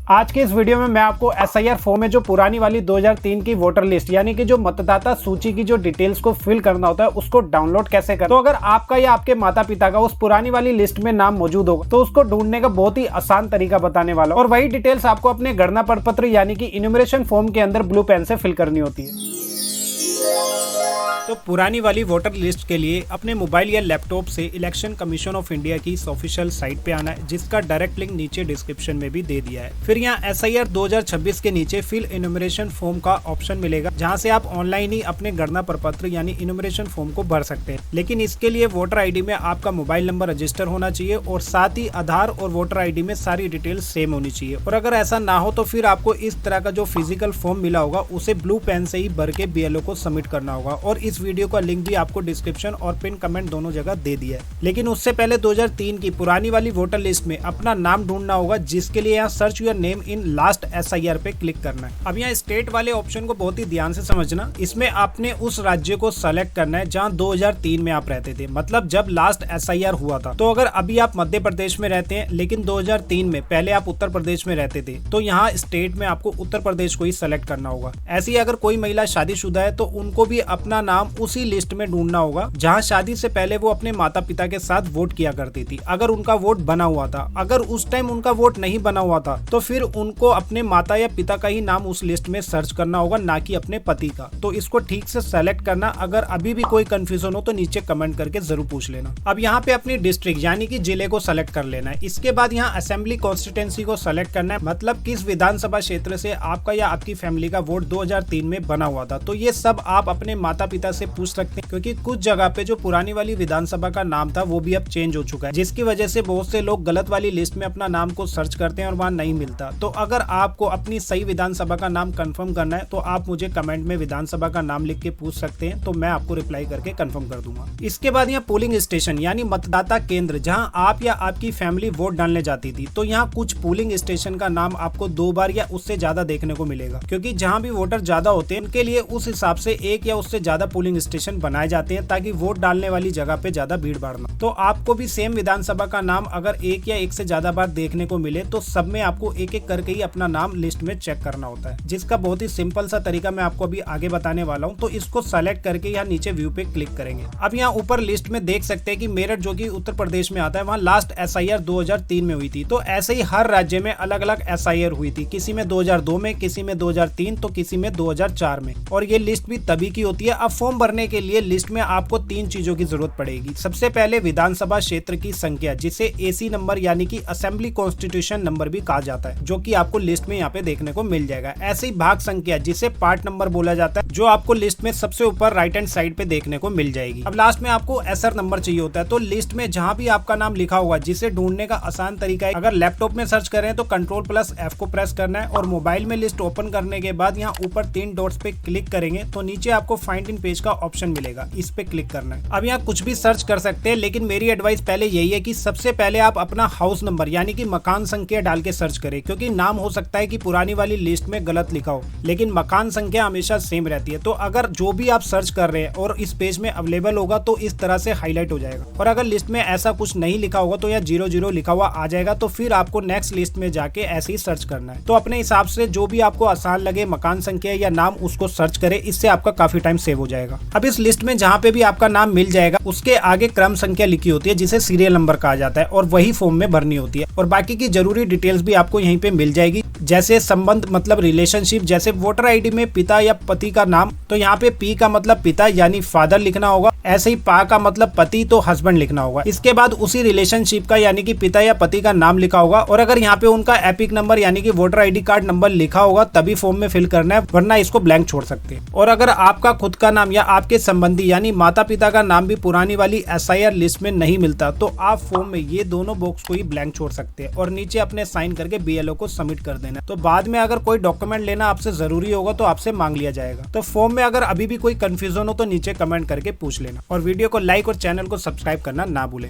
आज के इस वीडियो में मैं आपको एसआईआर फॉर्म में जो पुरानी वाली 2003 की वोटर लिस्ट यानी कि जो मतदाता सूची की जो डिटेल्स को फिल करना होता है उसको डाउनलोड कैसे करें। तो अगर आपका या आपके माता पिता का उस पुरानी वाली लिस्ट में नाम मौजूद होगा तो उसको ढूंढने का बहुत ही आसान तरीका बताने वाला, और वही डिटेल्स आपको अपने गणना प्रपत्र यानी कि इन्यूमरेशन फॉर्म के अंदर ब्लू पेन से फिल करनी होती है। तो पुरानी वाली वोटर लिस्ट के लिए अपने मोबाइल या लैपटॉप से इलेक्शन कमीशन ऑफ इंडिया की ऑफिशियल साइट पे आना है, जिसका डायरेक्ट लिंक नीचे डिस्क्रिप्शन में भी दे दिया है। फिर यहाँ एसआईआर 2026 के नीचे फिल इन्यूमरेशन फॉर्म का ऑप्शन मिलेगा, जहाँ से आप ऑनलाइन ही अपने गणना प्रपत्र यानी इन्यूमरेशन फॉर्म को भर सकते हैं। लेकिन इसके लिए वोटर आईडी में आपका मोबाइल नंबर रजिस्टर होना चाहिए और साथ ही आधार और वोटर आईडी में सारी डिटेल्स सेम होनी चाहिए। और अगर ऐसा ना हो तो फिर आपको इस तरह का जो फिजिकल फॉर्म मिला होगा उसे ब्लू पेन से ही भर के बीएलओ को सबमिट करना होगा। और इस वीडियो का लिंक भी आपको डिस्क्रिप्शन और पिन कमेंट दोनों जगह दे दिया है। लेकिन उससे पहले 2003 की पुरानी वाली वोटर लिस्ट में अपना नाम ढूंढना होगा, जिसके लिए यहाँ search your name in last SIR पे क्लिक करना है। अब यहाँ स्टेट वाले ऑप्शन को बहुत ही ध्यान से समझना। इसमें आपने उस राज्य को सेलेक्ट करना है जहाँ 2003 में आप रहते थे, मतलब जब लास्ट एसआईआर हुआ था। तो अगर अभी आप मध्य प्रदेश में रहते हैं लेकिन 2003 में पहले आप उत्तर प्रदेश में रहते थे तो यहाँ स्टेट में आपको उत्तर प्रदेश को ही सेलेक्ट करना होगा। ऐसे ही अगर कोई महिला शादीशुदा है तो उनको भी अपना नाम उसी लिस्ट में ढूंढना होगा जहां शादी से पहले वो अपने माता पिता के साथ वोट किया करती थी, अगर उनका वोट बना हुआ था। अगर उस टाइम उनका वोट नहीं बना हुआ था तो फिर उनको अपने माता या पिता का ही नाम उस लिस्ट में सर्च करना होगा, ना कि अपने पति का। तो इसको ठीक से सेलेक्ट करना। अगर अभी भी कोई कंफ्यूजन हो तो नीचे कमेंट करके जरूर पूछ लेना। अब यहाँ पे अपनी डिस्ट्रिक्ट यानी कि जिले को सेलेक्ट कर लेना है। इसके बाद यहाँ असेंबली कॉन्स्टिट्यूंसी को सेलेक्ट करना है, मतलब किस विधानसभा क्षेत्र से आपका या आपकी फैमिली का वोट 2003 में बना हुआ था। तो ये सब आप अपने माता पिता से पूछ सकते हैं, क्योंकि कुछ जगह पे जो पुरानी वाली विधानसभा का नाम था वो भी अब चेंज हो चुका है, जिसकी वजह से बहुत से लोग गलत वाली लिस्ट में अपना नाम को सर्च करते हैं और वहाँ नहीं मिलता। तो अगर आपको अपनी सही विधानसभा का नाम कंफर्म करना है तो आप मुझे कमेंट में विधानसभा का नाम लिख के पूछ सकते हैं, तो मैं आपको रिप्लाई करके कंफर्म कर दूंगा। इसके बाद यहाँ पोलिंग स्टेशन यानी मतदाता केंद्र जहाँ आप या आपकी फैमिली वोट डालने जाती थी। तो यहाँ कुछ पोलिंग स्टेशन का नाम आपको 2 बार या उससे ज्यादा देखने को मिलेगा, क्योंकि जहाँ भी वोटर ज्यादा होते हैं उनके लिए उस हिसाब से एक या उससे ज्यादा पोलिंग स्टेशन बनाए जाते हैं, ताकि वोट डालने वाली जगह पे ज्यादा भीड़ भाड़ ना। तो आपको भी सेम विधानसभा का नाम अगर एक या एक से ज्यादा बार देखने को मिले तो सब में आपको एक एक करके ही अपना नाम लिस्ट में चेक करना होता है, जिसका बहुत ही सिंपल सा तरीका मैं आपको अभी आगे बताने वाला हूँ। तो इसको सेलेक्ट करके यहाँ नीचे व्यू पे क्लिक करेंगे। अब यहाँ ऊपर लिस्ट में देख सकते हैं कि मेरठ जो कि उत्तर प्रदेश में आता है, वहाँ लास्ट एसआईआर 2003 में हुई थी। तो ऐसे ही हर राज्य में अलग अलग एसआईआर हुई थी, किसी में 2002 में, किसी में 2003, तो किसी में 2004 में। और ये लिस्ट भी तभी की होती है। अब फॉर्म भरने के लिए लिस्ट में आपको 3 चीजों की जरूरत पड़ेगी। सबसे पहले विधानसभा क्षेत्र की संख्या, जिसे एसी नंबर यानी कि असेंबली कॉन्स्टिट्यूशन नंबर भी कहा जाता है, जो कि आपको लिस्ट में यहाँ पे देखने को मिल जाएगा। ऐसे ही भाग संख्या, जिसे पार्ट नंबर बोला जाता है, जो आपको लिस्ट में सबसे ऊपर राइट हैंड साइड पे देखने को मिल जाएगी। अब लास्ट में आपको एसआर नंबर चाहिए होता है। तो लिस्ट में जहाँ भी आपका नाम लिखा होगा, जिसे ढूंढने का आसान तरीका है, अगर लैपटॉप में सर्च करें तो Ctrl+F को प्रेस करना है, और मोबाइल में लिस्ट ओपन करने के बाद यहाँ ऊपर 3 डॉट्स पे क्लिक करेंगे तो नीचे आपको फाइंड इन पेज का ऑप्शन मिलेगा, इस पे क्लिक करना है। अब यहाँ कुछ भी सर्च कर सकते हैं, लेकिन मेरी एडवाइस पहले यही है कि सबसे पहले आप अपना हाउस नंबर यानी कि मकान संख्या डाल के सर्च करें, क्योंकि नाम हो सकता है कि पुरानी वाली लिस्ट में गलत लिखा हो, लेकिन मकान संख्या हमेशा सेम रहती है। तो अगर जो भी आप सर्च कर रहे हैं और इस पेज में अवेलेबल होगा तो इस तरह से हाईलाइट हो जाएगा। और अगर लिस्ट में ऐसा कुछ नहीं लिखा होगा तो यहाँ 00 लिखा हुआ आ जाएगा। तो फिर आपको नेक्स्ट लिस्ट में जाके ऐसे ही सर्च करना है। तो अपने हिसाब से जो भी आपको आसान लगे, मकान संख्या या नाम, उसको सर्च करें, इससे आपका काफी टाइम सेव हो जाएगा। अब इस लिस्ट में जहाँ पे भी आपका नाम मिल जाएगा उसके आगे क्रम संख्या लिखी होती है, जिसे सीरियल नंबर कहा जाता है, और वही फॉर्म में भरनी होती है। और बाकी की जरूरी डिटेल्स भी आपको यहीं पे मिल जाएगी, जैसे संबंध मतलब रिलेशनशिप, जैसे वोटर आईडी में पिता या पति का नाम, तो यहाँ पे पी का मतलब पिता यानी फादर लिखना होगा। ऐसे ही पा का मतलब पति, तो हस्बैंड लिखना होगा। इसके बाद उसी रिलेशनशिप का यानी कि पिता या पति का नाम लिखा होगा। और अगर यहाँ पे उनका एपिक नंबर यानी कि वोटर आईडी कार्ड नंबर लिखा होगा तभी फॉर्म में फिल करना है, वरना इसको ब्लैंक छोड़ सकते हैं। और अगर आपका खुद का नाम या आपके संबंधी यानी माता पिता का नाम भी पुरानी वाली एसआईआर लिस्ट में नहीं मिलता तो आप फॉर्म में ये दोनों बॉक्स को ही ब्लैंक छोड़ सकते हैं और नीचे अपने साइन करके बीएलओ को सबमिट कर देना। तो बाद में अगर कोई डॉक्यूमेंट लेना आपसे जरूरी होगा तो आपसे मांग लिया जाएगा। तो फॉर्म में अगर अभी भी कोई कंफ्यूजन हो तो नीचे कमेंट करके पूछ लेना, और वीडियो को लाइक और चैनल को सब्सक्राइब करना ना भूलें।